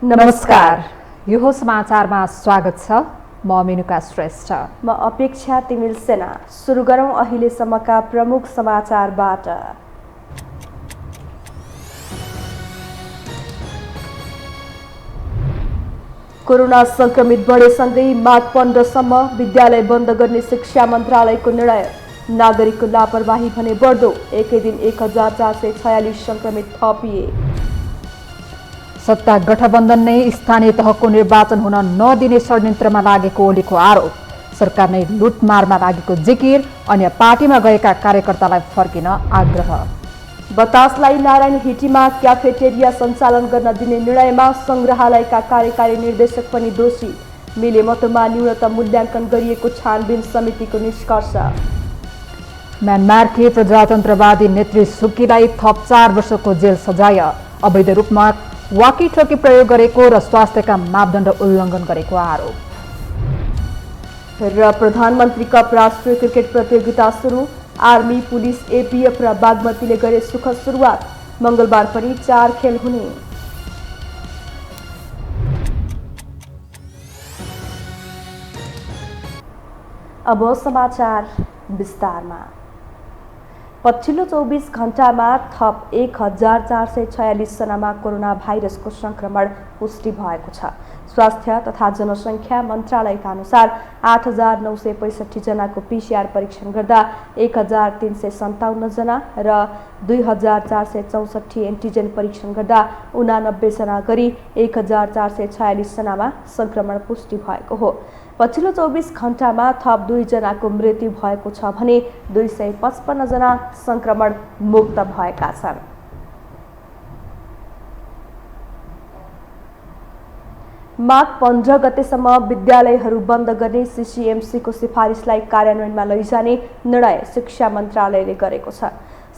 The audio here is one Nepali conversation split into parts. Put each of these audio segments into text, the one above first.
नमस्कार। यो समाचारमा स्वागत छ। म मेनुका श्रेष्ठ। म अपेक्षा तिमिल सेना। सुरु गरौँ अहिलेसम्मका प्रमुख समाचारबाट। कोरोना संक्रमित बढेसँगै माघ 15 सम्म विद्यालय बन्द गर्ने शिक्षा मन्त्रालयको निर्णय। नागरिकको लापरवाही भने बढ्दो, एकै दिन 1446 संक्रमित थपिए। सत्ता गठबन्धन नै स्थानीय तहको निर्वाचन हुन नदिने षड्यन्त्रमा लागेको ओलीको आरोप। सरकार नै लुटमारमा लागेको जिकिर। अन्य पार्टीमा गएका कार्यकर्तालाई फर्किन आग्रह। बतासलाई नारायण हिटीमा क्याफेटेरिया सञ्चालन गर्न दिने निर्णयमा सङ्ग्रहालयका कार्यकारी निर्देशक पनि दोषी। मिलेमतोमा न्यूनतम मूल्याङ्कन गरिएको छानबिन समितिको निष्कर्ष। म्यानमारकी प्रजातन्त्रवादी नेत्री सुकीलाई थप 4 वर्षको जेल सजाय। अवैध रूपमा वाकीटोकी प्रयोग गरेको र स्वास्थ्यका मापदण्ड उल्लङ्घन गरेको आरोप। र प्रधानमन्त्री कप राष्ट्रिय क्रिकेट प्रतियोगिता सुरु। आर्मी, पुलिस, एपीएफ र बागमतीले गरे सुखद सुरुवात। मङ्गलबार पनि 4 खेल हुने। अब समाचार विस्तारमा। पछिल्लो 24 घण्टामा थप 1446 जनामा कोरोना भाइरसको संक्रमण पुष्टि भएको छ। स्वास्थ्य तथा जनसङ्ख्या मन्त्रालयका अनुसार 8965 जनाको पीसीआर परीक्षण गर्दा 1357 जना र 2464 एन्टिजेन परीक्षण गर्दा 89 जना गरी 1446 जनामा संक्रमण पुष्टि भएको हो। पछिल्लो 24 घण्टामा थप 2 जनाको मृत्यु भएको छ भने 255 जना संक्रमण मुक्त भएका छन्। माघ 15 गतेसम्म विद्यालयहरू बन्द गर्ने सीसीएमसीको सिफारिसलाई कार्यान्वयनमा लैजाने निर्णय शिक्षा मन्त्रालयले गरेको छ।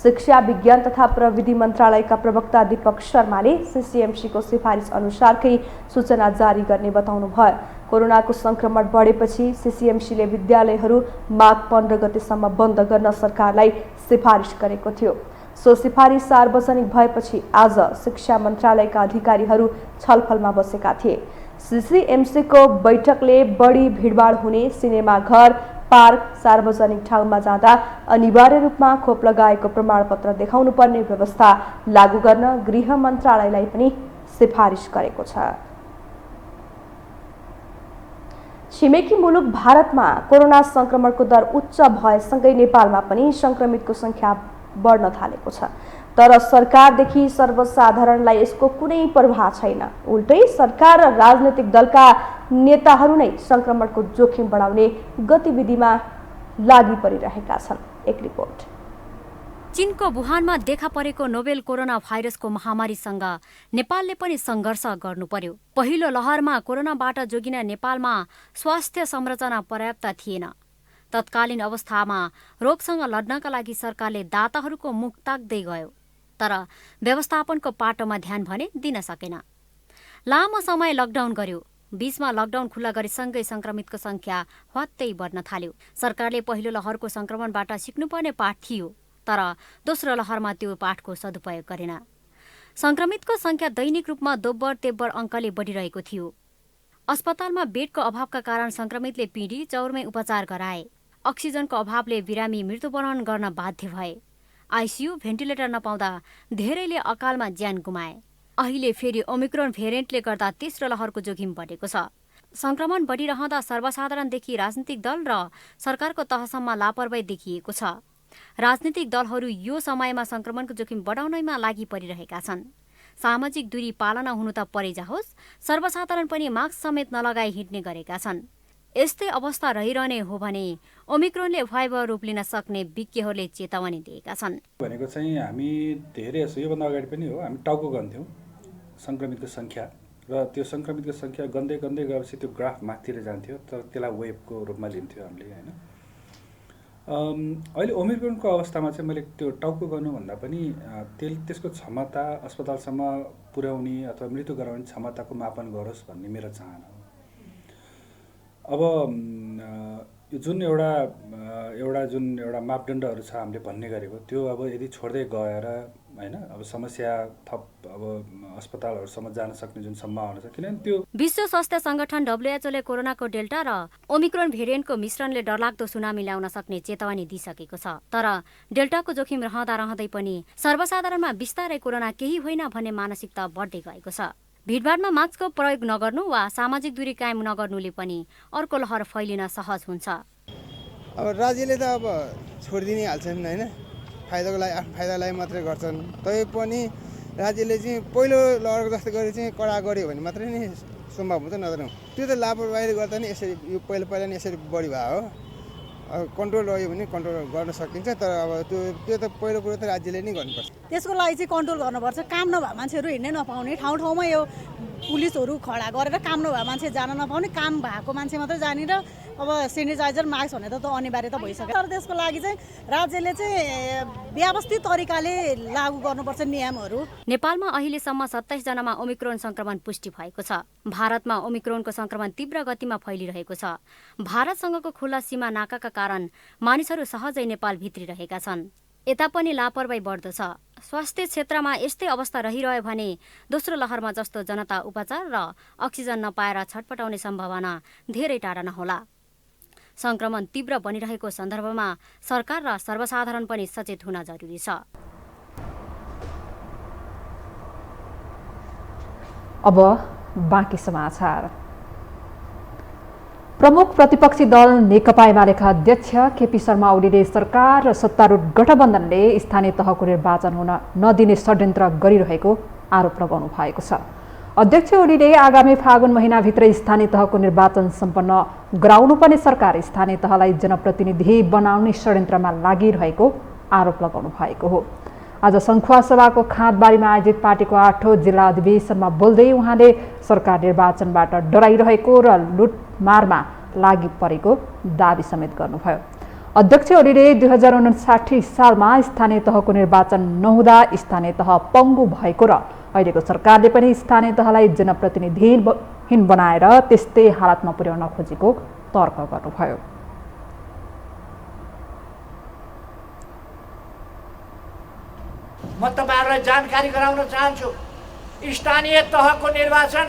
शिक्षा विज्ञान तथा प्रविधि मन्त्रालयका प्रवक्ता दीपक शर्माले सीसीएमसीको सिफारिस अनुसारकै सूचना जारी गर्ने बताउनुभयो। कोरोनाको संक्रमण बढेपछि सीसीएमसीले विद्यालयहरू माघ 15 गतेसम्म बन्द गर्न सरकारलाई सिफारिस गरेको थियो। सो सिफारिस सार्वजनिक भएपछि आज शिक्षा मन्त्रालयका अधिकारीहरू छलफलमा बसेका थिए। सीसीएमसीको बैठकले बढी भिडभाड हुने सिनेमाघर, पार्क, सार्वजनिक ठाउँमा जाँदा अनिवार्य रूपमा खोप लगाएको प्रमाणपत्र देखाउनु पर्ने व्यवस्था लागू गर्न गृह मन्त्रालयलाई पनि सिफारिस गरेको छ। छिमेकी मुलुक भारतमा कोरोना संक्रमणको दर उच्च भएसँगै नेपालमा पनि संक्रमितको संख्या बढ्न थालेको छ। तर सरकारदेखि सर्वसाधारणलाई यसको कुनै प्रभाव छैन। उल्टै सरकार र राजनैतिक दलका नेताहरू नै संक्रमणको जोखिम बढाउने गतिविधिमा लागि परिरहेका छन्। एक रिपोर्ट। चीनको वुहानमा देखा परेको नोभेल कोरोना भाइरसको महामारीसँग नेपालले पनि सङ्घर्ष गर्नु पर्यो। पहिलो लहरमा कोरोनाबाट जोगिन नेपालमा स्वास्थ्य संरचना पर्याप्त थिएन। तत्कालीन अवस्थामा रोगसँग लड्नका लागि सरकारले दाताहरूको मुख ताक्दै गयो, तर व्यवस्थापनको पाटोमा ध्यान भने दिन सकेन। लामो समय लकडाउन गर्यो। बीचमा लकडाउन खुल्ला गरेसँगै संक्रमितको संख्या हत्तै बढ्न थाल्यो। सरकारले पहिलो लहरको संक्रमणबाट सिक्नुपर्ने पाठ थियो, तर दोस्रो लहरमा त्यो पाठको सदुपयोग गरेन। संक्रमितको संख्या दैनिक रूपमा दोब्बर तेब्बर अङ्कले बढिरहेको थियो। अस्पतालमा बेडको अभावका कारण संक्रमितले पिँढी चौरमै उपचार गराए। अक्सिजनको अभावले बिरामी मृत्युवरण गर्न बाध्य भए। आइसियू, भेन्टिलेटर नपाउँदा धेरैले अकालमा ज्यान गुमाए। अहिले फेरि ओमिक्रोन भेरिएन्टले गर्दा तेस्रो लहरको जोखिम बढेको छ। संक्रमण बढिरहँदा सर्वसाधारणदेखि राजनीतिक दल र सरकारको तहसम्म लापरवाही देखिएको छ। राजनीतिक दलहरू यो समयमा संक्रमणको जोखिम बढाउनैमा लागि परिरहेका छन्। सामाजिक दूरी पालना हुनु त परै जाओस्, सर्वसाधारण पनि मास्क समेत नलगाई हिँड्ने गरेका छन्। यस्तै अवस्था रहिरहने हो भने ओमिक्रोनले भयावह रूप लिन सक्ने विज्ञहरूले चेतावनी दिएका छन्। भनेको चाहिँ हामी धेरै योभन्दा अगाडि पनि हो, हामी टाउको गन्थ्यौँ संक्रमितको संख्या, र त्यो संक्रमितको संख्या गन्दै गन्दै गएपछि त्यो ग्राफ माथितिर जान्थ्यो, तर त्यसलाई वेभको रूपमा लिन्थ्यो हामीले होइन। अहिले ओमिक्रोनको अवस्थामा चाहिँ मैले त्यो टाउको गर्नुभन्दा पनि त्यसको क्षमता अस्पतालसम्म पुर्याउने अथवा मृत्यु गराउने क्षमताको मापन गरोस् भन्ने मेरो चाहना हो। अब यो जुन एउटा मापदण्डहरू छ हामीले भन्ने गरेको त्यो अब यदि छोड्दै गएर हैन अब समस्या थप अब अस्पतालहरूसम्म जान सक्ने जुन सम्भावना छ किनभने त्यो विश्व स्वास्थ्य संगठन WHO ले कोरोनाको डेल्टा र ओमिक्रोन भेरिएन्टको मिश्रणले डरलाग्दो सुनामी ल्याउन सक्ने चेतावनी दिइसकेको छ। तर डेल्टाको जोखिम रहँदै पनि सर्वसाधारणमा बिस्तारै कोरोना केही होइन भन्ने मानसिकता बढ्दै गएको छ। भिडभाडमा मास्कको प्रयोग नगर्नु वा सामाजिक दूरी कायम नगर्नुले पनि अर्को लहर फैलिन सहज हुन्छ। अब राज्यले त अब छोडिदिनै हाल्छन् हैन, फाइदाको लागि आफ्नो फाइदाको लागि मात्रै गर्छन्। तै पनि राज्यले चाहिँ पहिलो लहरको जस्तो गरी चाहिँ कडा गर्यो भने मात्रै नै सम्भव हुन्छ, नत्र त्यो त लापरवाहीले गर्दा नि यसरी यो पहिला नि यसरी बढी भयो हो। कन्ट्रोल रह्यो भने कन्ट्रोल गर्न सकिन्छ, तर अब त्यो त पहिलो कुरो त राज्यले नै गर्नुपर्छ। त्यसको लागि चाहिँ कन्ट्रोल गर्नुपर्छ। काम नभए मान्छेहरू हिँड्नै नपाउने, ठाउँ ठाउँमा यो पुलिसहरू खडा गरेर काम नभए मान्छे जान नपाउने, काम भएको मान्छे मात्रै जाने र अब सेनिटाइजर मास्क भने त अनिवार्य त भइसक्यो। तर त्यसको लागि चाहिँ राज्यले चाहिँ व्यवस्थित तरिकाले लागू गर्नुपर्छ नियमहरू। नेपालमा अहिलेसम्म 27 जनामा ओमिक्रोन संक्रमण पुष्टि भएको छ। भारतमा ओमिक्रोनको संक्रमण तीव्र गतिमा फैलिरहेको छ। भारतसँगको खुल्ला सीमा नाकाका कारण मानिसहरू सहजै नेपाल भित्रिरहेका छन्। यता पनि लापरवाही बढ्दो छ। स्वास्थ्य क्षेत्रमा यस्तै अवस्था रहिरह्यो भने दोस्रो लहरमा जस्तो जनता उपचार र अक्सिजन नपाएर छटपटाउने सम्भावना धेरै टाढा नहोला। संक्रमण तीव्र बनिरहेको सन्दर्भमा सरकार र सर्वसाधारण पनि सचेत हुन जरुरी छ। अब बाँकी समाचार। प्रमुख प्रतिपक्षी दल नेकपा एमालेका अध्यक्ष केपी शर्मा ओलीले सरकार र सत्तारूढ गठबन्धनले स्थानीय तहको निर्वाचन हुन नदिने षड्यन्त्र गरिरहेको आरोप लगाउनु भएको छ। अध्यक्ष ओलीले आगामी फागुन महिनाभित्र स्थानीय तहको निर्वाचन सम्पन्न गराउनुपर्ने सरकार स्थानीय तहलाई जनप्रतिनिधि बनाउने षड्यन्त्रमा लागिरहेको आरोप लगाउनु भएको हो। आज सङ्खुवासभाको खाँदबारीमा आयोजित पार्टीको 8औं जिल्ला अधिवेशनमा बोल्दै उहाँले सरकार निर्वाचनबाट डराइरहेको र लुटमारमा लागि परेको दावी समेत गर्नुभयो। अध्यक्ष ओलीले 2059 सालमा स्थानीय तहको निर्वाचन नहुँदा स्थानीय तह पङ्गु भएको र अहिलेको सरकारले पनि स्थानीय तहलाई जनप्रतिनिधिहीन बनाएर त्यस्तै हालतमा पुर्याउन खोजेको तर्क गर्नुभयो। म तपाईहरुलाई जानकारी गराउन चाहन्छु, स्थानीय तहको निर्वाचन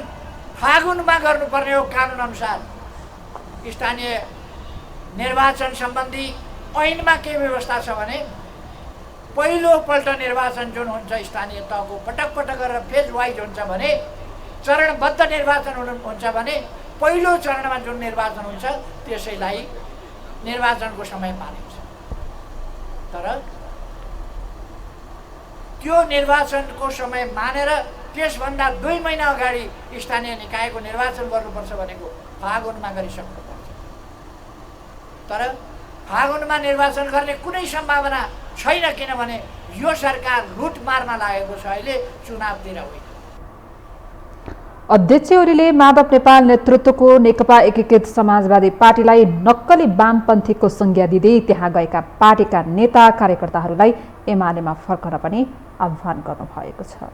फागुनमा गर्नुपर्ने हो कानुन अनुसार। स्थानीय निर्वाचन सम्बन्धी ऐनमा के व्यवस्था छ भने पहिलो पल्ट निर्वाचन जुन हुन्छ स्थानीय तहको पटक पटक गरेर फेज वाइज हुन्छ भने, चरणबद्ध निर्वाचन हुन्छ भने पहिलो चरणमा जुन निर्वाचन हुन्छ त्यसैलाई निर्वाचनको समय मानिन्छ। तर त्यो निर्वाचनको समय मानेर त्यसभन्दा 2 महिना अगाडि स्थानीय निकायको निर्वाचन गर्नुपर्छ भनेको फागुनमा गरिसक्नुपर्छ। तर फागुनमा निर्वाचन गर्ने कुनै सम्भावना छैन, किनभने यो सरकार लुटमारमा लागेको छ, अहिले चुनावतिर होइन। अध्यक्ष ओलीले माधव नेपाल नेतृत्वको नेकपा एकीकृत समाजवादी पार्टीलाई नक्कली वामपन्थीको संज्ञा दिँदै त्यहाँ गएका पार्टीका नेता कार्यकर्ताहरूलाई एमालेमा फर्कन पनि आह्वान गर्नुभएको छ।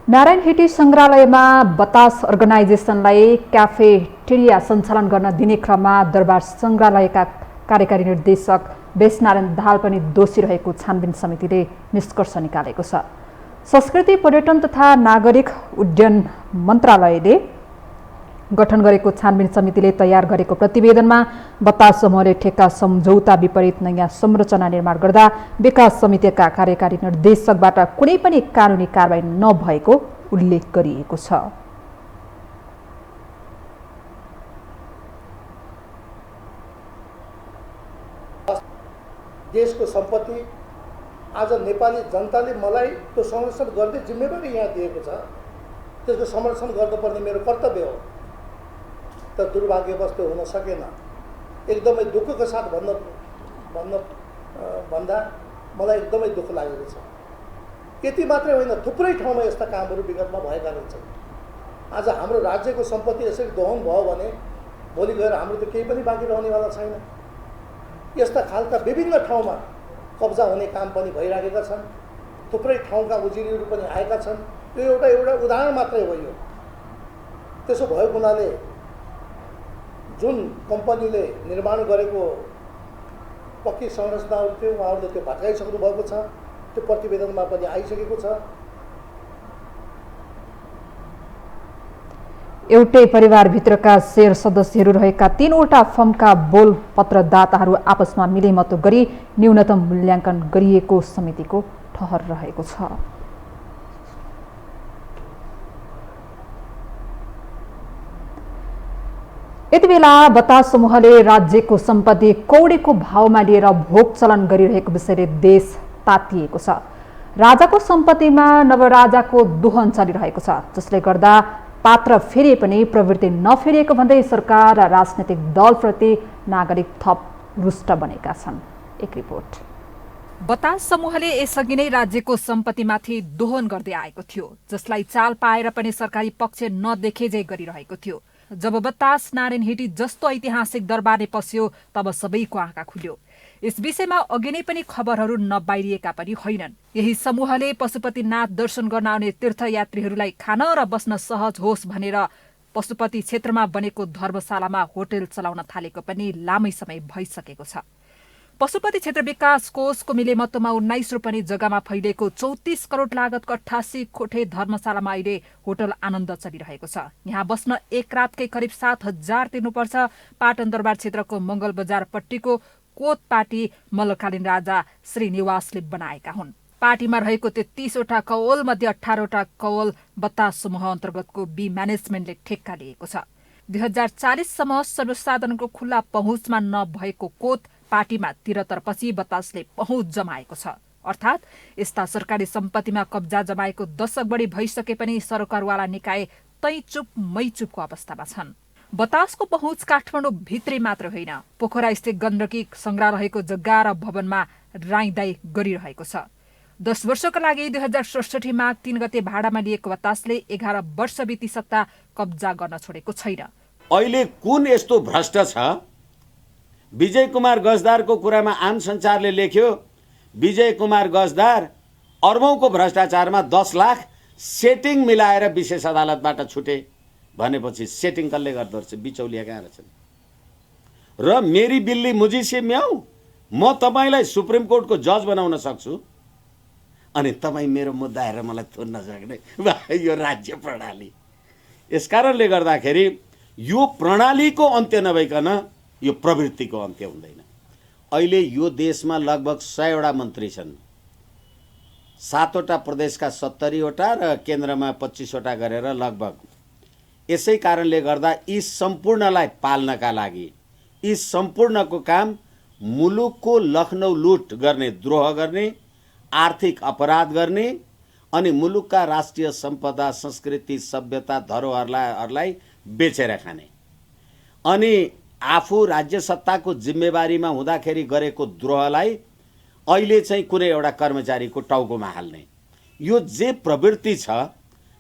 नारायण हिटी संग्रहालयमा बतास अर्गनाइजेसनलाई क्याफेटेरिया सञ्चालन गर्न दिने क्रममा दरबार संग्रहालयका कार्यकारी निर्देशक बेसनारायण दाहाल पनि दोषी रहेको छानबिन समितिले निष्कर्ष निकालेको छ। संस्कृति पर्यटन तथा नागरिक उड्डयन मन्त्रालयले गठन गरेको छानबिन समितिले तयार गरेको प्रतिवेदनमा बतास समूहले ठेक्का सम्झौता विपरीत नयाँ संरचना निर्माण गर्दा विकास समितिका कार्यकारी निर्देशकबाट कुनै पनि कानुनी कारबाही नभएको उल्लेख गरिएको छ। देशको सम्पत्ति आज नेपाली जनताले मलाई त्यो संरक्षण गर्ने जिम्मेवारी यहाँ दिएको छ, त्यसको संरक्षण गर्नुपर्ने मेरो कर्तव्य हो। तर दुर्भाग्यवश त्यो हुन सकेन। एकदमै दुःखको साथ भन्दा मलाई एकदमै दुःख लागेको छ। यति मात्रै होइन, थुप्रै ठाउँमा यस्ता कामहरू विगतमा भएका रहेछन्। आज हाम्रो राज्यको सम्पत्ति यसरी दोहन भयो भने भोलि गएर हाम्रो त केही पनि बाँकी रहनेवाला छैन। यस्ता खालका विभिन्न ठाउँमा कब्जा हुने काम पनि भइरहेका छन्। थुप्रै ठाउँका उजुरीहरू पनि आएका छन्। यो एउटा उदाहरण मात्रै हो। त्यसो भएको हुनाले जुन कम्पनीले निर्माण गरेको पक्की संरचनाहरू थियो उहाँहरूले त्यो भत्काइसक्नु भएको छ, त्यो प्रतिवेदनमा पनि आइसकेको छ। एउटै परिवारभित्रका शेयर सदस्यहरू रहेका 3वटा फर्मका बोल पत्रदाताहरू आपसमा मिलेमतो गरी न्यूनतम मूल्याङ्कन गरिएको समितिको ठहर रहेको छ। यति बेला बतास समूहले राज्यको सम्पत्ति कौडीको भावमा लिएर भोग चलन गरिरहेको विषयले देश तातिएको छ। राजाको सम्पत्तिमा नवराजाको दोहन चलिरहेको छ, जसले गर्दा पात्र फेरिए पनि प्रवृत्ति नफेरिएको भन्दै सरकार र राजनैतिक दलप्रति नागरिक थप रुष्ट बनेका छन्। एक रिपोर्ट। बतास समूहले यसअघि नै राज्यको सम्पत्तिमाथि दोहन गर्दै आएको थियो, जसलाई चाल पाएर पनि सरकारी पक्ष नदेखेझै गरिरहेको थियो। जब बतास नारायण हिटी जस्तो ऐतिहासिक दरबारले पस्यो तब सबैको आँखा खुल्यो। यस विषयमा अघि नै पनि खबरहरू नबाहिरिएका पनि होइनन्। यही समूहले पशुपतिनाथ दर्शन गर्न आउने तीर्थयात्रीहरूलाई खान र बस्न सहज होस् भनेर पशुपति क्षेत्रमा बनेको धर्मशालामा होटल चलाउन थालेको पनि लामै समय भइसकेको छ। पशुपति क्षेत्र विकास कोषको मिलेमतोमा 19 रोपनी जग्गामा फैलिएको 34 करोड लागतको 88 कोठे धर्मशालामा अहिले होटल आनन्द चलिरहेको छ। यहाँ बस्न एक रातकै करिब 7,000 तिर्नुपर्छ। पाटन दरबार क्षेत्रको मंगल बजार पट्टीको कोत पार्टी मल्लकालीन राजा श्रीनिवासले बनाएका हुन्। पार्टीमा रहेको 33वटा कवल मध्ये 18वटा कवल बतास समूह अन्तर्गतको बी म्यानेजमेन्टले ठेक्का लिएको छ। 2040 सम्म सर्वसाधारणको खुल्ला पहुँचमा नभएको कोत पार्टीमा 73 पछि बतासले पहुँच जमाएको छ। अर्थात् यस्ता सरकारी सम्पत्तिमा कब्जा जमाएको दशक बढी भइसके पनि सरकारवाला निकाय तै चुप मै चुपको अवस्थामा छन्। बतासको पहुँच काठमाडौँ भित्रै मात्र होइन, पोखरा स्थित गण्डकी संग्रहालयको जग्गा र भवनमा राईदाई गरिरहेको छ। 10 वर्षका लागि 2067 माघ 3 गते भाडामा लिएको बतासले 11 वर्ष बितिसक्दा कब्जा गर्न छोडेको छैन। अहिले कुन यस्तो भ्रष्ट छ? विजय कुमार गजदारको कुरामा आम संचारले लेख्यो, विजय कुमार गजदार अर्बौंको भ्रष्टाचारमा 10 लाख सेटिङ मिलाएर विशेष अदालतबाट छुटे भनेपछि सेटिङ कसले गर्दो रहेछ? बिचौलिया कहाँ रहेछन्? र मेरी बिल्ली मुझी से म्याउ, म तपाईलाई सुप्रिम कोर्टको जज बनाउन सक्छु अनि तपाईँ मेरो मुद्दा हेरेर मलाई थोन्न सक्ने यो राज्य प्रणाली। यसकारणले गर्दाखेरि यो प्रणालीको अन्त्य नभइकन यो प्रवृत्तिको अन्त्य हुँदैन। अहिले यो देशमा लगभग 100वटा मन्त्री छन्, 7वटा प्रदेशका 70वटा र केन्द्रमा 25वटा गरेर लगभग। यसै कारणले गर्दा यी सम्पूर्णलाई पाल्नका लागि यी सम्पूर्णको काम मुलुकको लखनऊ लुट गर्ने, द्रोह गर्ने, आर्थिक अपराध गर्ने अनि मुलुकका राष्ट्रिय सम्पदा, संस्कृति, सभ्यता, धरोहरलाई बेचेर खाने अनि आफू राज्य सत्ताको जिम्मेवारीमा हुँदाखेरि गरेको द्रोहलाई अहिले चाहिँ कुनै एउटा कर्मचारीको टाउकोमा हाल्ने, यो जे प्रवृत्ति छ,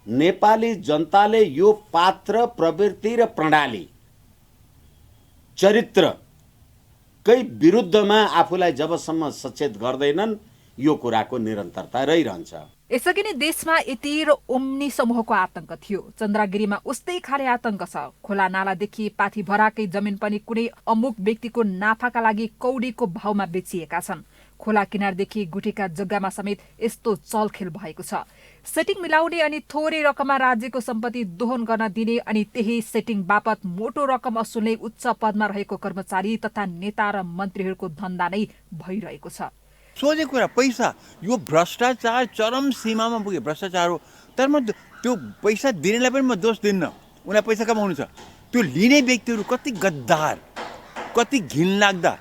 नेपाली जनताले यो पात्र, प्रवृत्ति र प्रणाली, चरित्रकै विरुद्धमा आफूलाई जबसम्म सचेत गर्दैनन् यो कुराको निरन्तरता रहिरहन्छ। यसअघि नै देशमा यति र ओम्नी समूहको आतंक थियो। चन्द्रगिरीमा उस्तै खाले आतंक छ। खोला नालादेखि पाथी भराकै जमिन पनि कुनै अमुक व्यक्तिको नाफाका लागि कौडीको भावमा बेचिएका छन्। खोला किनारदेखि गुठीका जग्गामा समेत यस्तो चलखेल भएको छ। सेटिङ मिलाउने अनि थोरै रकममा राज्यको सम्पत्ति दोहन गर्न दिने अनि त्यही सेटिङ बापत मोटो रकम असुल्ने उच्च पदमा रहेको कर्मचारी तथा नेता र मन्त्रीहरूको धन्दा नै भइरहेको छ। सोझे कुरा पैसा, यो भ्रष्टाचार चरम सीमामा पुग्यो। भ्रष्टाचार हो, तर म त्यो पैसा दिनेलाई पनि म दोष दिन्न, उनीलाई पैसा कमाउनु छ। त्यो लिने व्यक्तिहरू कति गद्दार, कति घिनलाग्दा,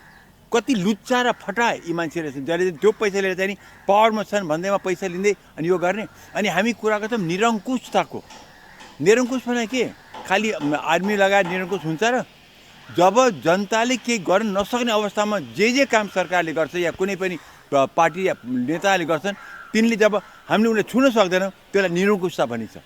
कति लुच्चा र फटा यी मान्छे रहेछन्, जसले त्यो पैसा लिएर चाहिँ नि पावरमा छन् भन्दैमा पैसा लिँदै अनि यो गर्ने। अनि हामी कुरा गर्छौँ निरङ्कुशताको। निरङ्कुश भने के? खालि आर्मी लगाएर निरङ्कुश हुन्छ र? जब जनताले केही गर्न नसक्ने अवस्थामा जे काम सरकारले गर्छ या कुनै पनि पार्टी या नेताले गर्छन्, तिनले जब हामीले उनीहरूले छुन सक्दैनौँ, त्यसलाई निरङ्कुशता भनिन्छ।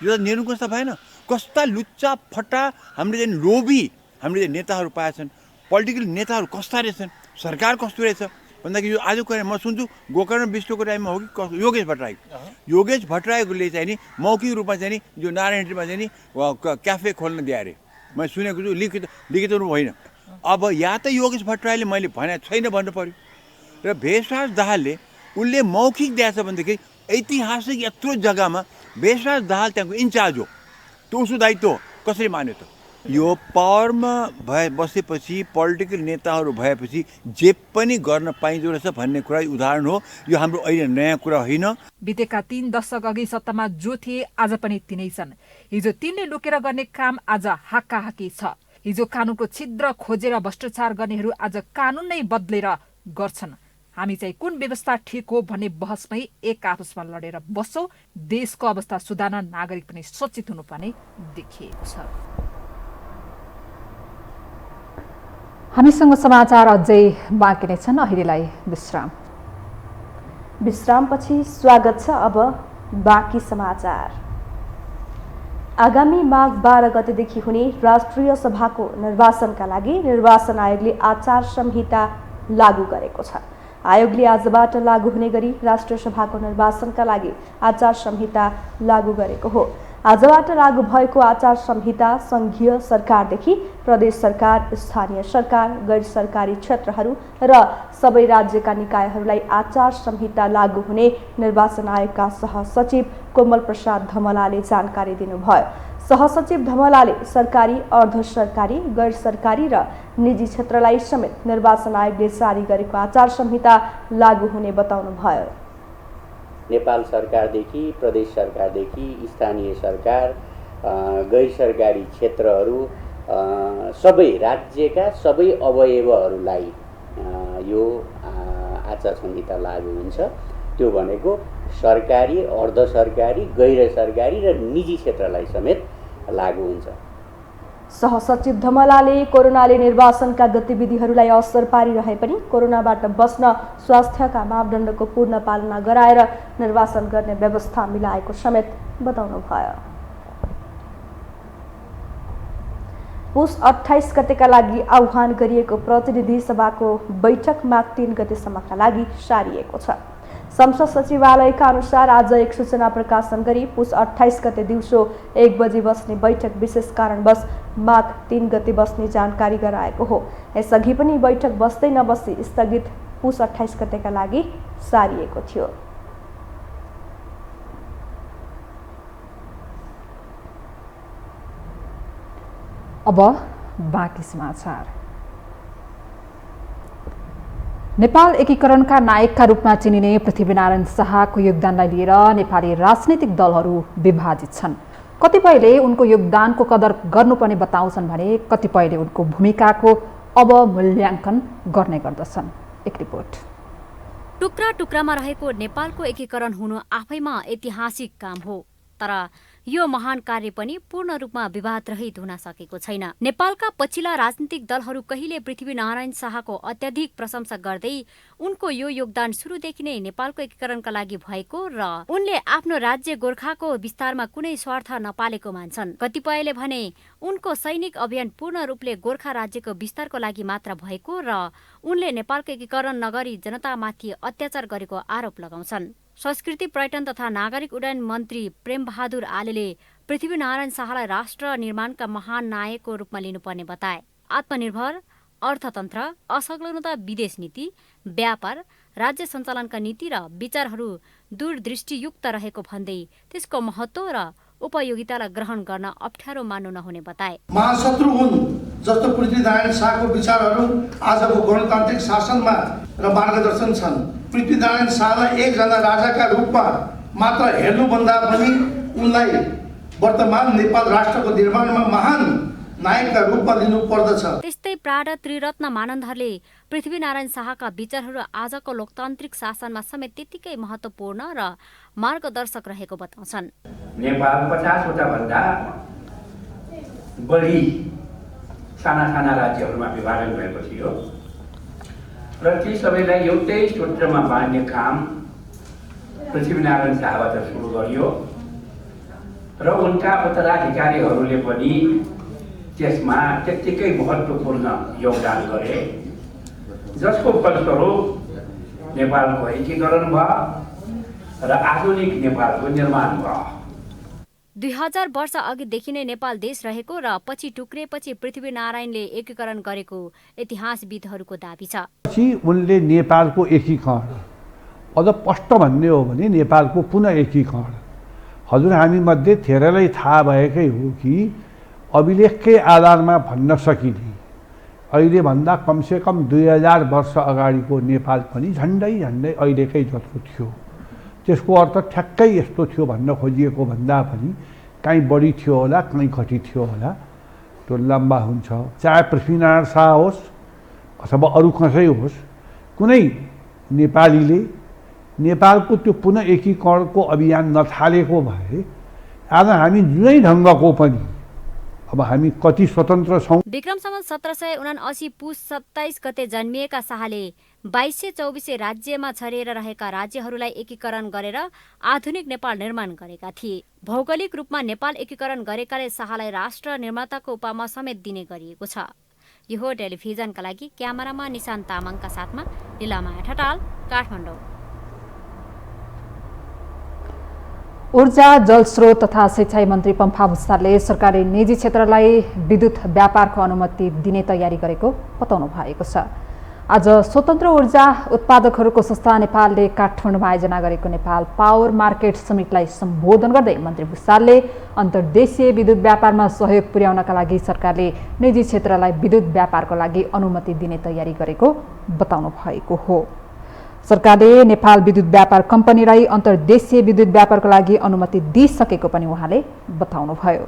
यो त निरङ्कुशता भएन। कस्ता लुच्चा फटा हामीले चाहिँ लोभी हामीले नेताहरू पाएछन्। पोलिटिकल नेताहरू कस्ता रहेछन्, सरकार कस्तो रहेछ, भन्दाखेरि यो आजको कुरा म सुन्छु गोकर्ण विष्टको टाइममा हो कि योगेश भट्टराईले चाहिँ नि मौखिक रूपमा चाहिँ नि जो नारायणमा चाहिँ नि क्याफे खोल्न दिए अरे मैले सुनेको छु लिखित रूप होइन। अब या त योगेश भट्टराईले मैले भने छैन भन्नु पर्यो र भेषराज दाहालले उनले मौखिक दिएछ भनेदेखि ऐतिहासिक यत्रो जग्गामा भेषराज दाहाल त्यहाँको इन्चार्ज हो, त्यो उसको दायित्व हो, कसरी मान्यो त? यो पावरमा बसेपछि पोलिटिकल नेताहरू भएपछि जे पनि गर्न पाइँदो रहेछ भन्ने कुरा उदाहरण हो। यो हाम्रो अहिले नयाँ कुरा होइन। बितेका 3 दशक अघि सत्तामा जो थिए आज पनि तिनै छन्। हिजो तिनले लुकेर गर्ने काम आज हाकाहाकी छ। हिजो कानुनको छिद्र खोजेर भ्रष्टाचार गर्नेहरू आज कानुन नै बदलेर गर्छन्। हामी चाहिँ कुन व्यवस्था ठिक हो भन्ने बहसमै एक आपसमा लडेर बस्छौँ। देशको अवस्था सुधार्न नागरिक पनि सचेत हुनुपर्ने देखिएको छ। हामीसँग समाचार अझै बाँकी नै छन्, अहिलेलाई विश्राम। विश्रामपछि स्वागत छ अब बाँकी समाचार। आगामी माघ 12 गतेदेखि हुने राष्ट्रिय सभाको निर्वाचनका लागि निर्वाचन आयोगले आचार संहिता लागू गरेको छ। आयोगले आजबाट लागू हुने गरी राष्ट्रिय सभाको निर्वाचनका लागि आचार संहिता लागू गरेको हो। आजबाट लागू भएको आचार संहिता संघीय सरकारदेखि प्रदेश सरकार, स्थानीय सरकार, गैर सरकारी क्षेत्रहरू र सबै राज्यका निकायहरूलाई आचार संहिता लागू हुने निर्वाचन आयोगका सहसचिव कोमल प्रसाद धमलाले जानकारी दिनुभयो। सहसचिव धमलाले सरकारी, अर्ध सरकारी, गैर सरकारी र निजी क्षेत्रलाई समेत निर्वाचन आयोगले जारी गरेको आचार संहिता लागू हुने बताउनुभयो। नेपाल सरकारदेखि प्रदेश सरकारदेखि स्थानीय सरकार, गैर सरकारी क्षेत्रहरू, सबै राज्यका सबै अवयवहरूलाई यो आचार संहिता लागू हुन्छ। त्यो भनेको सरकारी, अर्ध सरकारी, गैर सरकारी र निजी क्षेत्रलाई समेत लागू हुन्छ। सहसचिव धमलाले कोरोनाले निर्वाचनका गतिविधिहरूलाई असर पारिरहे पनि कोरोनाबाट बस्न स्वास्थ्यका मापदण्डको पूर्ण पालना गराएर निर्वाचन गर्ने व्यवस्था मिलाएको समेत बताउनुभयो। पुस 28 गतेका लागि आह्वान गरिएको प्रतिनिधि सभाको बैठक माघ 3 गतेसम्मका लागि सारिएको छ। संसद सचिवालयका अनुसार आज एक सूचना प्रकाशन गरी पुस 28 गते दिउँसो 1 बजे बस्ने बैठक विशेष कारणवश माघ 3 गते बस्ने जानकारी गराएको हो। यसअघि पनि बैठक बस्दै नबस्दै स्थगित पुस 28 गतेका लागि सारिएको थियो। अब बाँकी समाचार। नेपाल एकीकरणका नायकका रूपमा चिनिने पृथ्वीनारायण शाहको योगदानलाई लिएर नेपाली राजनीतिक दलहरू विभाजित छन्। कतिपयले उनको योगदानको कदर गर्नुपर्ने बताउँछन् भने कतिपयले उनको भूमिकाको अवमूल्याङ्कन गर्ने गर्दछन्। एक रिपोर्ट। टुक्रा टुक्रामा रहेको नेपालको एकीकरण हुनु आफैमा ऐतिहासिक काम हो, तर यो महान कार्य पनि पूर्ण रूपमा विवाद रहित हुन सकेको छैन। नेपालका पछिल्ला राजनीतिक दलहरू कहिले पृथ्वीनारायण शाहको अत्याधिक प्रशंसा गर्दै उनको यो योगदान सुरुदेखि नै नेपालको एकीकरणका लागि भएको र उनले आफ्नो राज्य गोर्खाको विस्तारमा कुनै स्वार्थ नपालेको मान्छन्। कतिपयले भने उनको सैनिक अभियान पूर्ण रूपले गोर्खा राज्यको विस्तारको लागि मात्र भएको र उनले नेपालको एकीकरण नगरी जनतामाथि अत्याचार गरेको आरोप लगाउँछन्। संस्कृति, पर्यटन तथा नागरिक उड्डयन मन्त्री प्रेमबहादुर आलेले पृथ्वीनारायण शाहलाई राष्ट्र निर्माणका महान नायकको रूपमा लिनुपर्ने बताए। आत्मनिर्भर अर्थतन्त्र, असंलग्नता विदेश नीति, व्यापार, राज्य सञ्चालनका नीति र विचारहरू दूरदृष्टियुक्त रहेको भन्दै त्यसको महत्त्व र उपयोगितालाई ग्रहण गर्न अप्ठ्यारो मान्नु नहुने बताए। महाशत्रु हुन् जस्तो पृथ्वीनारायण शाहको विचारहरू आजको गणतान्त्रिक शासनमा र मार्गदर्शन छन्। पृथ्वीनारायण शाहलाई एकजना राजाका रूपमा मात्र हेर्नुभन्दा पनि उनलाई वर्तमान नेपाल राष्ट्रको निर्माणमा महान नायकका रूपमा लिनु पर्दछ। त्यस्तै प्राण त्रिरत्न मानन्धरले पृथ्वीनारायण शाहका विचारहरू आजको लोकतान्त्रिक शासनमा समेत त्यतिकै महत्त्वपूर्ण र मार्गदर्शक रहेको बताउँछन्। नेपाल 50वटा भन्दा बढी साना साना राज्यहरूमा विभाजन भएको थियो र ती सबैलाई एउटै सूत्रमा बाँध्ने काम पृथ्वीनारायण शाहबाट सुरु गरियो र उनका उत्तराधिकारीहरूले पनि त्यसमा त्यत्तिकै महत्त्वपूर्ण योगदान गरे, जसको फलस्वरूप नेपालको एकीकरण भयो र आधुनिक नेपालको निर्माण भयो। 2000 वर्ष अघिदेखि नै नेपाल देश रहेको र पछि टुक्रिएपछि पृथ्वीनारायणले एकीकरण गरेको इतिहासविदहरूको दाबी छ। पछि उनले नेपालको एकीकरण अझ स्पष्ट भन्ने हो भने नेपालको पुनः एकीकरण हजुर हामी मध्ये धेरैलाई थाहा भएकै हो कि अभिलेखकै आधारमा भन्न सकिने अहिले भन्दा कमसेकम 2000 वर्ष अगाडिको नेपाल पनि झन्डै अहिलेकै जस्तो थियो। त्यसको अर्थ ठ्याक्कै यस्तो थियो भन्न खोजिएको भन्दा पनि कहीँ बढी थियो होला कहीँ घटी थियो होला, त्यो लम्बा हुन्छ। चाहे पृथ्वीनारायण शाह होस् अथवा अरू कसै होस्, कुनै नेपालीले नेपालको त्यो पुनः एकीकरणको अभियान नथालेको भए आज हामी जुनै ढङ्गको पनि अब हामी कति स्वतन्त्र छौँ। विक्रम सम्वत 1779 पुस 27 गते जन्मिएका शाहले 2224 राज्यमा छरिएर रहेका राज्यहरूलाई एकीकरण गरेर आधुनिक नेपाल निर्माण गरेका थिए। भौगोलिक रूपमा नेपाल एकीकरण गरेकाले शाहलाई राष्ट्र निर्माताको उपमा समेत दिने गरिएको छ। यो हो टेलिभिजनका लागि क्यामेरामा निशान्त तामाङका साथमा लीलामाया ठटाल, काठमाडौँ। ऊर्जा, जलस्रोत तथा सिंचाई मन्त्री पम्फा भुसालले सरकारले निजी क्षेत्रलाई विद्युत व्यापारको अनुमति दिने तयारी गरेको बताउनु भएको छ। आज स्वतन्त्र ऊर्जा उत्पादकहरूको संस्था नेपालले काठमाडौँमा आयोजना गरेको नेपाल पावर मार्केट समिटलाई सम्बोधन गर्दै मन्त्री भुसालले अन्तर्देशीय विद्युत व्यापारमा सहयोग पुर्याउनका लागि सरकारले निजी क्षेत्रलाई विद्युत व्यापारको लागि अनुमति दिने तयारी गरेको बताउनु भएको हो। सरकारले नेपाल विद्युत व्यापार कम्पनीलाई अन्तर्देशीय विद्युत व्यापारको लागि अनुमति दिइसकेको पनि उहाँले बताउनुभयो।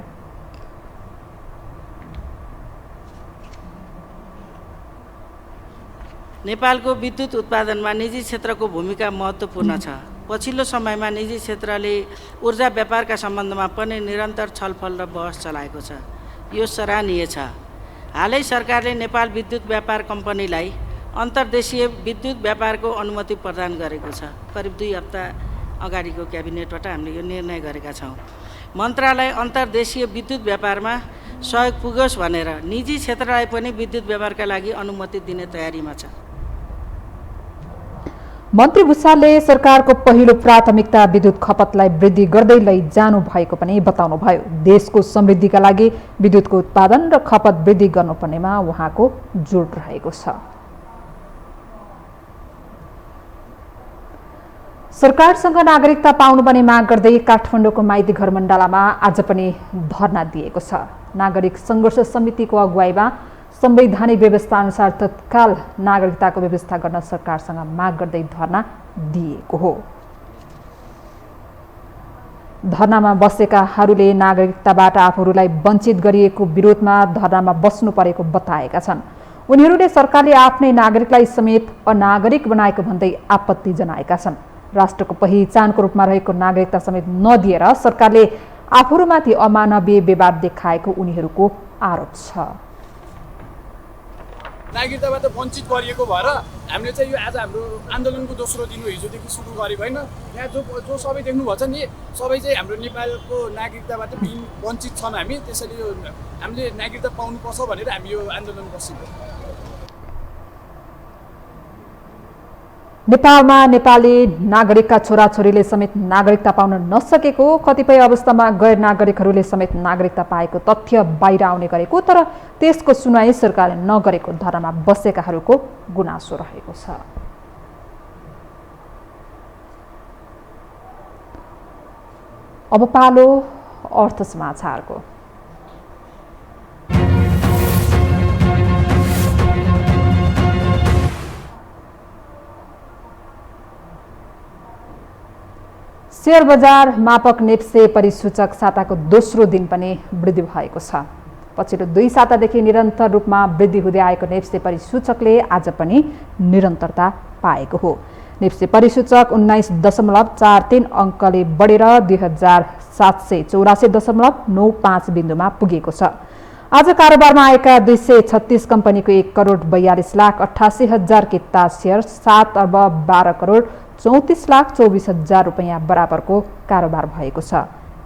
नेपालको विद्युत उत्पादनमा निजी क्षेत्रको भूमिका महत्त्वपूर्ण छ। पछिल्लो समयमा निजी क्षेत्रले ऊर्जा व्यापारका सम्बन्धमा पनि निरन्तर छलफल र बहस चलाएको छ। यो सराहनीय छ। हालै सरकारले नेपाल विद्युत व्यापार कम्पनीलाई अन्तर्देशीय विद्युत व्यापारको अनुमति प्रदान गरेको छ। करिब 2 हप्ता अगाडिको क्याबिनेटबाट हामीले यो निर्णय गरेका छौँ। मन्त्रालय अन्तर्देशीय विद्युत व्यापारमा सहयोग पुगोस् भनेर निजी क्षेत्रलाई पनि विद्युत व्यापारका लागि अनुमति दिने तयारीमा छ। मन्त्री भुसालले सरकारको पहिलो प्राथमिकता विद्युत खपतलाई वृद्धि गर्दै लैजानु भएको पनि बताउनुभयो। देशको समृद्धिका लागि विद्युतको उत्पादन र खपत वृद्धि गर्नुपर्नेमा उहाँको जोड रहेको छ। सरकारसँग नागरिकता पाउनुपर्ने माग गर्दै काठमाडौँको माइती घर मण्डलामा आज पनि धरना दिएको छ। नागरिक सङ्घर्ष समितिको अगुवाईमा संवैधानिक व्यवस्था अनुसार तत्काल नागरिकताको व्यवस्था गर्न सरकारसँग माग गर्दै धरना दिएको हो। धरनामा बसेकाहरूले नागरिकताबाट आफूहरूलाई वञ्चित गरिएको विरोधमा धरनामा बस्नु परेको बताएका छन्। उनीहरूले सरकारले आफ्नै नागरिकलाई समेत अनागरिक बनाएको भन्दै आपत्ति जनाएका छन्। राष्ट्रको पहिचानको रूपमा रहेको नागरिकता समेत नदिएर सरकारले आफूहरूमाथि अमानवीय व्यवहार देखाएको उनीहरूको आरोप छ। नागरिकताबाट वञ्चित गरिएको भएर हामीले चाहिँ यो आज हाम्रो आन्दोलनको दोस्रो दिन हिजोदेखि सुरु गरेको होइन। यहाँ जो सबै देख्नुभएको छ नि, सबै चाहिँ हाम्रो नेपालको नागरिकताबाट वञ्चित छन्। हामी त्यसैले यो हामीले नागरिकता पाउनुपर्छ भनेर हामी यो आन्दोलन बसेको। नेपालमा नेपाली नागरिकका छोराछोरीले समेत नागरिकता पाउन नसकेको, कतिपय अवस्थामा गैर नागरिकहरूले समेत नागरिकता पाएको तथ्य बाहिर आउने गरेको, तर त्यसको सुनवाई सरकारले नगरेको धरनामा बसेकाहरूको गुनासो रहेको छ। अब पालो अर्थ समाचारको। शेयर बजार मापक नेप्से परिसूचक साताको दोस्रो दिन पनि वृद्धि भएको छ। पछिल्लो 2 सातादेखि निरन्तर रूपमा वृद्धि हुँदै आएको नेप्से परिसूचकले आज पनि निरन्तरता पाएको हो। नेप्से परिसूचक 19.43 अङ्कले बढेर 2784.95 बिन्दुमा पुगेको छ। आज कारोबारमा आएका 236 कम्पनीको 1,42,88,000 किता सेयर 7,12,34,24,000 रुपैयाँ बराबरको कारोबार भएको छ।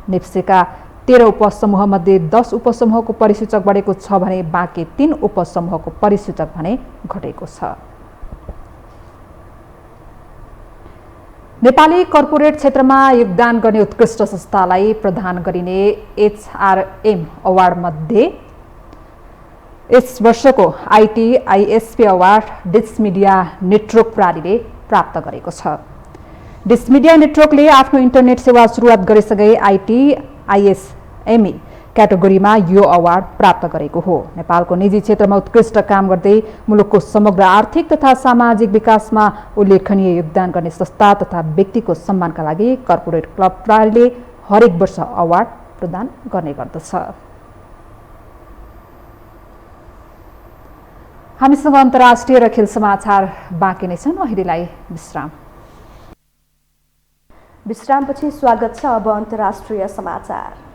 नेप्सेका 13 उपसमूह मध्ये 10 उपसमूहको परिसूचक बढेको छ भने बाँकी 3 उपसमूहको परिसूचक भने घटेको छ। नेपाली कर्पोरेट क्षेत्रमा योगदान गर्ने उत्कृष्ट संस्थालाई प्रदान गरिने HRM अवार्डमध्ये यस वर्षको IT ISP award Dish Media Network प्रणालीले प्राप्त गरेको छ। डिस मिडिया नेटवर्कले आफ्नो इन्टरनेट सेवा सुरुवात गरेसँगै IT ISME क्याटेगोरीमा यो अवार्ड प्राप्त गरेको हो। नेपालको निजी क्षेत्रमा उत्कृष्ट काम गर्दै मुलुकको समग्र आर्थिक तथा सामाजिक विकासमा उल्लेखनीय योगदान गर्ने संस्था तथा व्यक्तिको सम्मानका लागि कर्पोरेट क्लब प्रणालीले हरेक वर्ष अवार्ड प्रदान गर्ने गर्दछ। हामीसँग अन्तर्राष्ट्रिय र खेल समाचार बाँकी नै छन्। अहिलेलाई विश्राम। विश्रामपछि स्वागत छ अब अन्तर्राष्ट्रिय समाचार।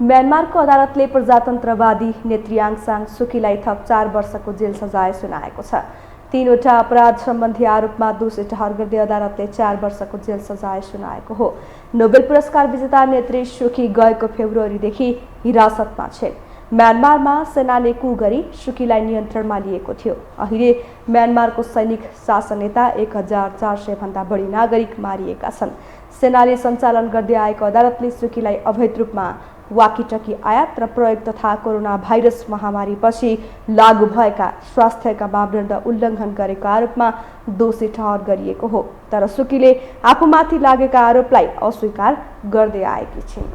म्यानमारको अदालतले प्रजातन्त्रवादी नेत्री आङ सान सुकीलाई थप 4 वर्षको जेल सजाय सुनाएको छ। 3वटा अपराध सम्बन्धी आरोपमा दोषी ठहर गर्दै अदालतले 4 वर्षको जेल सजाय सुनाएको हो। नोबेल पुरस्कार विजेता नेत्री सुकी गएको फेब्रुअरीदेखि हिरासतमा छिन्। म्यानमारमा सेनाले कु गरी सुकीलाई नियन्त्रणमा लिएको थियो। अहिले म्यानमारको सैनिक शासननेता 1400 भन्दा बढी नागरिक मारिएका छन्। सेनाले सञ्चालन गर्दै आएको अदालतले सुकीलाई अवैध रूपमा वाकीटकी आयात र प्रयोग तथा कोरोना भाइरस महामारीपछि लागू भएका स्वास्थ्यका मापदण्ड उल्लङ्घन गरेको आरोपमा दोषी ठहर गरिएको हो। तर सुकीले आफूमाथि लागेका आरोपलाई अस्वीकार गर्दै आएकी छिन्।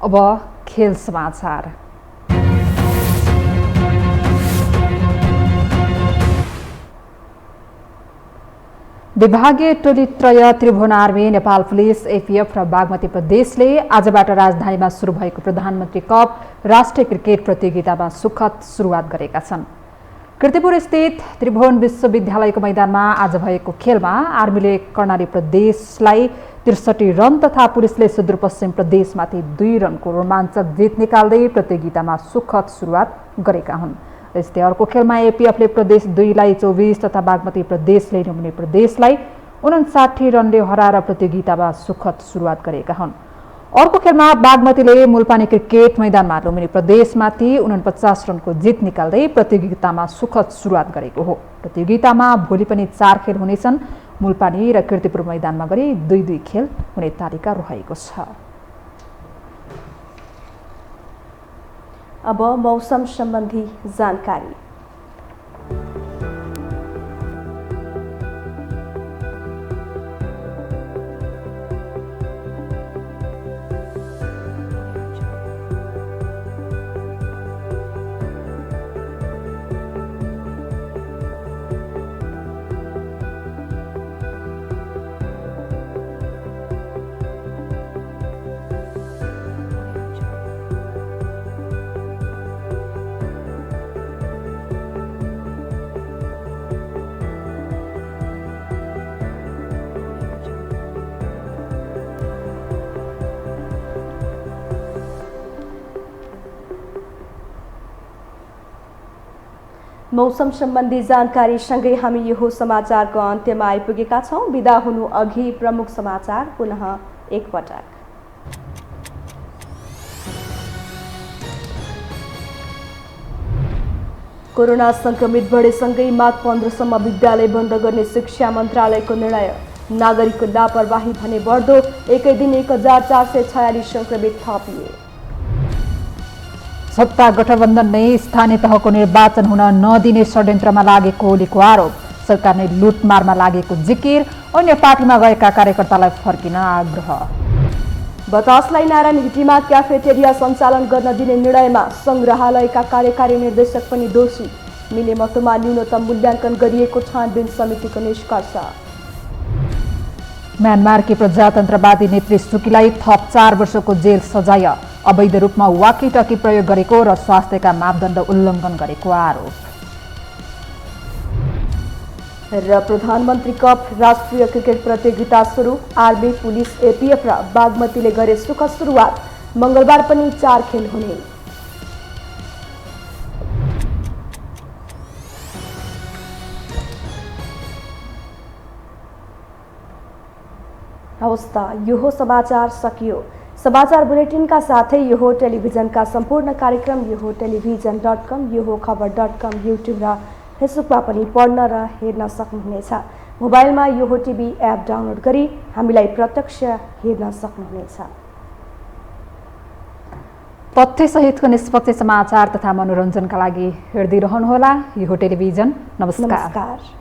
अब खेल समाचार। विभागीय टोली त्रय Tribhuvan army, Nepal police, APF र बागमती प्रदेशले आजबाट राजधानीमा सुरु भएको प्रधानमन्त्री कप राष्ट्रिय क्रिकेट प्रतियोगितामा सुखद सुरुवात गरेका छन्। कीर्तिपुर स्थित त्रिभुवन विश्वविद्यालयको मैदानमा आज भएको खेलमा आर्मीले कर्णाली प्रदेशलाई 63 रन तथा पुलिसले सुदूरपश्चिम प्रदेशमाथि 2 रनको रोमाञ्चक जित निकाल्दै प्रतियोगितामा सुखद सुरुवात गरेका हुन्। यस्तै अर्को खेलमा APFले प्रदेश 2 लाई 24 तथा बागमती प्रदेशले लुम्बिनी प्रदेशलाई 59 रनले हराएर प्रतियोगितामा सुखद सुरुवात गरेका हुन्। अर्को खेलमा बागमतीले मुलपानी क्रिकेट मैदानमा लुम्बिनी प्रदेशमाथि 49 रनको जित निकाल्दै प्रतियोगितामा सुखद सुरुवात गरेको हो। प्रतियोगितामा भोलि पनि 4 खेल हुनेछन्। मुलपानी र कीर्तिपुर मैदानमा गरी 2-2 खेल हुने तालिका रहेको छ। अब मौसम सम्बन्धी जानकारी। मौसम सम्बन्धी जानकारी सँगै हामी यो समाचारको अन्त्यमा आइपुगेका छौं। बिदा हुनु अघि प्रमुख समाचार पुनः एकपटक। कोरोना संक्रमित बढेसँगै माघ 15 सम्म विद्यालय बन्द गर्ने शिक्षा मन्त्रालयको निर्णय। नागरिकको लापरवाही भने बढ्दो, एकै दिन 1446 संक्रमित थपिए। सत्ता गठबन्धन नै स्थानीय तहको निर्वाचन हुन नदिने षड्यन्त्रमा लागेको ओलीको आरोप। सरकारले लुटमारमा लागेको जिकिर, अन्य पार्टीमा गएका कार्यकर्तालाई फर्किन आग्रह। बतासलाई नारायण हिटीमा क्याफेटेरिया सञ्चालन गर्न दिने निर्णयमा संग्रहालयका कार्यकारी निर्देशक पनि दोषी। मिलेमतोमा न्यूनतम मूल्याङ्कन गरिएको छानबिन समितिको निष्कर्ष। म्यानमारकी प्रजातन्त्रवादी नेत्री सुकीलाई थप 4 वर्षको जेल सजाय। अवैध रूपमा वाकीटकी प्रयोग गरेको र स्वास्थ्यका मापदण्ड उल्लङ्घन गरेको आरोप। र प्रधानमन्त्री कप राष्ट्रिय क्रिकेट प्रतियोगिता सुरु। आर्मी, पुलिस, APF र बागमतीले गरे सुखद सुरुवात। मंगलबार पनि 4 खेल हुने। हवस् त, यो समाचार सकियो। समाचार बुलेटिनका साथै यो हो टेलिभिजनका सम्पूर्ण कार्यक्रम यो हो टेलिभिजन.com, यो हो खबर.com, युट्युब र फेसबुकमा पनि पढ्न र हेर्न सक्नुहुनेछ। मोबाइलमा यो हो टिभी एप डाउनलोड गरी हामीलाई प्रत्यक्ष हेर्न सक्नुहुनेछ। तथ्यसहितको निष्पक्ष समाचार तथा मनोरञ्जनका लागि हेर्दै रहनुहोला यो हो टेलिभिजन। नमस्कार।